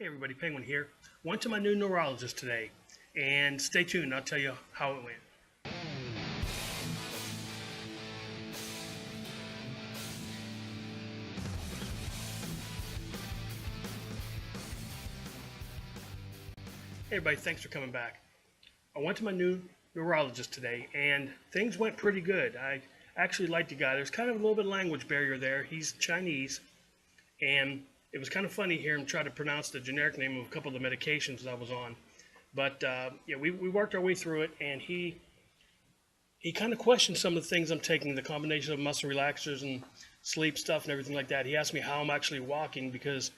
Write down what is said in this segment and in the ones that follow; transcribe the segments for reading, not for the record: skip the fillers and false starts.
Hey everybody, Penguin here. Went to my new neurologist today, and stay tuned, I'll tell you how it went. Hey everybody, thanks for coming back. I went to my new neurologist today, and things went pretty good. I actually liked the guy. There's kind of a little bit of language barrier there. He's Chinese, and it was kind of funny hearing him try to pronounce the generic name of a couple of the medications that I was on. But yeah, we worked our way through it, and he kind of questioned some of the things I'm taking, the combination of muscle relaxers and sleep stuff and everything like that. He asked me how I'm actually walking because,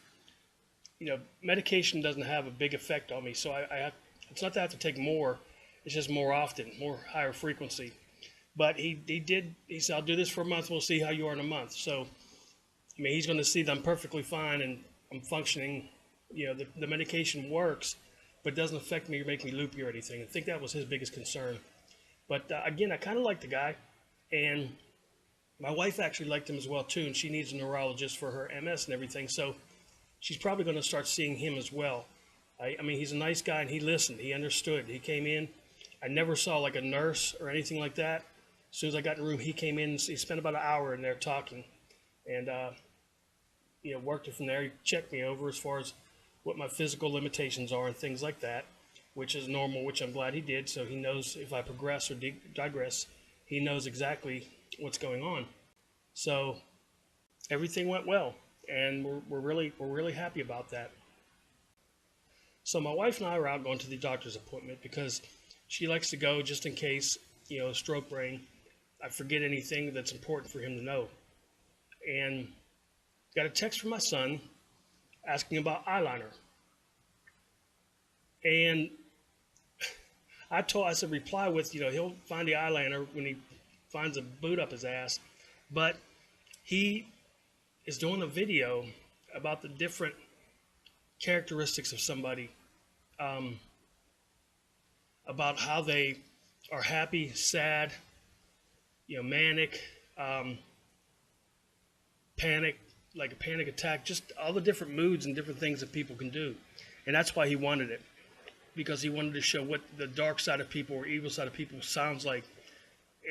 medication doesn't have a big effect on me. So I have, it's not that I have to take more, it's just more often, more higher frequency. But he said, I'll do this for a month, we'll see how you are in a month. So, he's going to see that I'm perfectly fine and I'm functioning. The medication works, but doesn't affect me or make me loopy or anything. I think that was his biggest concern. But again, I kind of like the guy, and my wife actually liked him as well too, and she needs a neurologist for her MS and everything, so she's probably going to start seeing him as well. I mean, he's a nice guy, and he listened, he understood. He came in. I never saw like a nurse or anything like that. As soon as I got in the room, he came in. He spent about an hour in there talking, and worked it from there. He checked me over as far as what my physical limitations are and things like that, which is normal, which I'm glad he did. So he knows if I progress or digress, he knows exactly what's going on. So everything went well, and we're really happy about that. So my wife and I are out going to the doctor's appointment because she likes to go just in case, stroke brain, I forget anything that's important for him to know. And got a text from my son asking about eyeliner. And I said, reply with, he'll find the eyeliner when he finds a boot up his ass. But he is doing a video about the different characteristics of somebody, about how they are happy, sad, manic, panic, like a panic attack, just all the different moods and different things that people can do. And that's why he wanted it, because he wanted to show what the dark side of people or evil side of people sounds like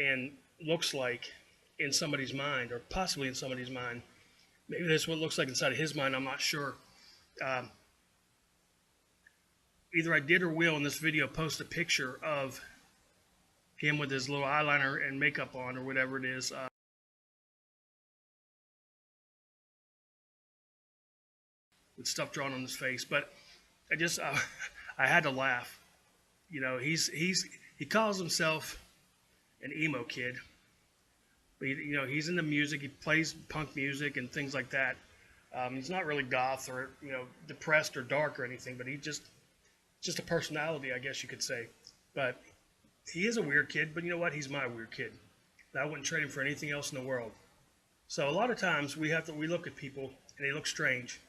and looks like in somebody's mind, or possibly in somebody's mind. Maybe that's what it looks like inside of his mind, I'm not sure. Either I did or will in this video post a picture of him with his little eyeliner and makeup on or whatever it is, with stuff drawn on his face. But I just I had to laugh. He calls himself an emo kid, but he's into music. He plays punk music and things like that. He's not really goth or depressed or dark or anything, but he's just a personality, I guess you could say. But he is a weird kid. But you know what? He's my weird kid. I wouldn't trade him for anything else in the world. So a lot of times we look at people and they look strange.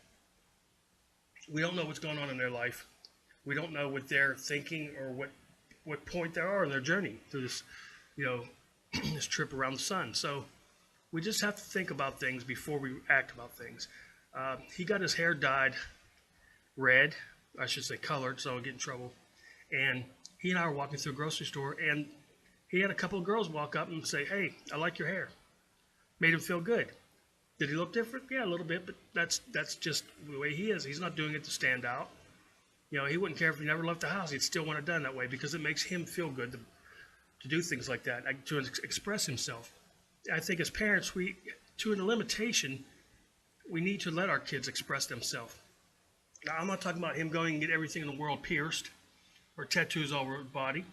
We don't know what's going on in their life. We don't know what they're thinking or what point they are in their journey through this, this trip around the sun. So we just have to think about things before we act about things. He got his hair dyed red, I should say colored, so I would get in trouble. And he and I were walking through a grocery store, and he had a couple of girls walk up and say, "Hey, I like your hair." Made him feel good. Did he look different? Yeah, a little bit, but that's just the way he is. He's not doing it to stand out. He wouldn't care if he never left the house. He'd still want it done that way because it makes him feel good to do things like that, to express himself. I think as parents, to a limitation, we need to let our kids express themselves. Now, I'm not talking about him going and get everything in the world pierced or tattoos all over his body.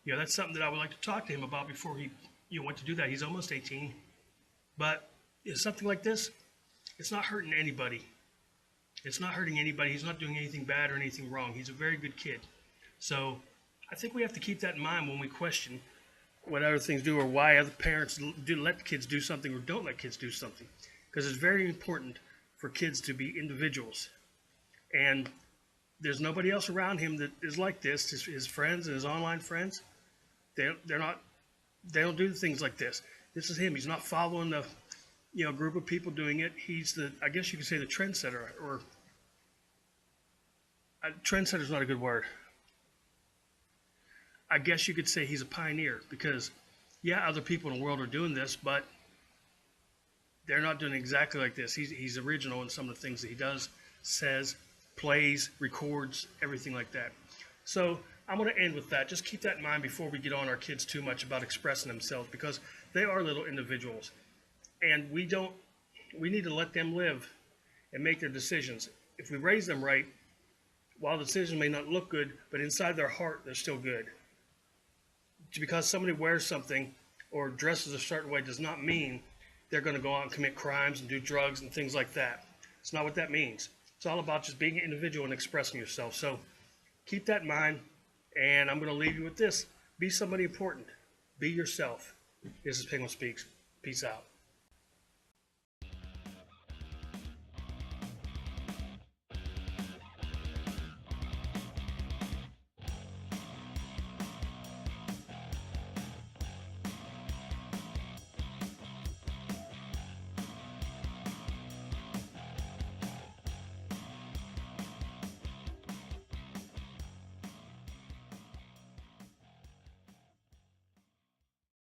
That's something that I would like to talk to him about before he went to do that. He's almost 18. But something like this, it's not hurting anybody. It's not hurting anybody. He's not doing anything bad or anything wrong. He's a very good kid. So I think we have to keep that in mind when we question what other things do or why other parents do let kids do something or don't let kids do something. Because it's very important for kids to be individuals. And there's nobody else around him that is like this. His friends and his online friends, they don't do things like this. This is him. He's not following the group of people doing it. He's I guess you could say the trendsetter, or trendsetter is not a good word. I guess you could say he's a pioneer because, yeah, other people in the world are doing this, but they're not doing exactly like this. He's original in some of the things that he does, says, plays, records, everything like that. So I'm going to end with that. Just keep that in mind before we get on our kids too much about expressing themselves, because they are little individuals, and we need to let them live and make their decisions. If we raise them right, while the decision may not look good, but inside their heart they're still good. Because somebody wears something or dresses a certain way does not mean they're going to go out and commit crimes and do drugs and things like that. It's not what that means. It's all about just being an individual and expressing yourself. So keep that in mind, and I'm going to leave you with this. Be somebody important. Be yourself. This is Penguin Speaks. Peace out.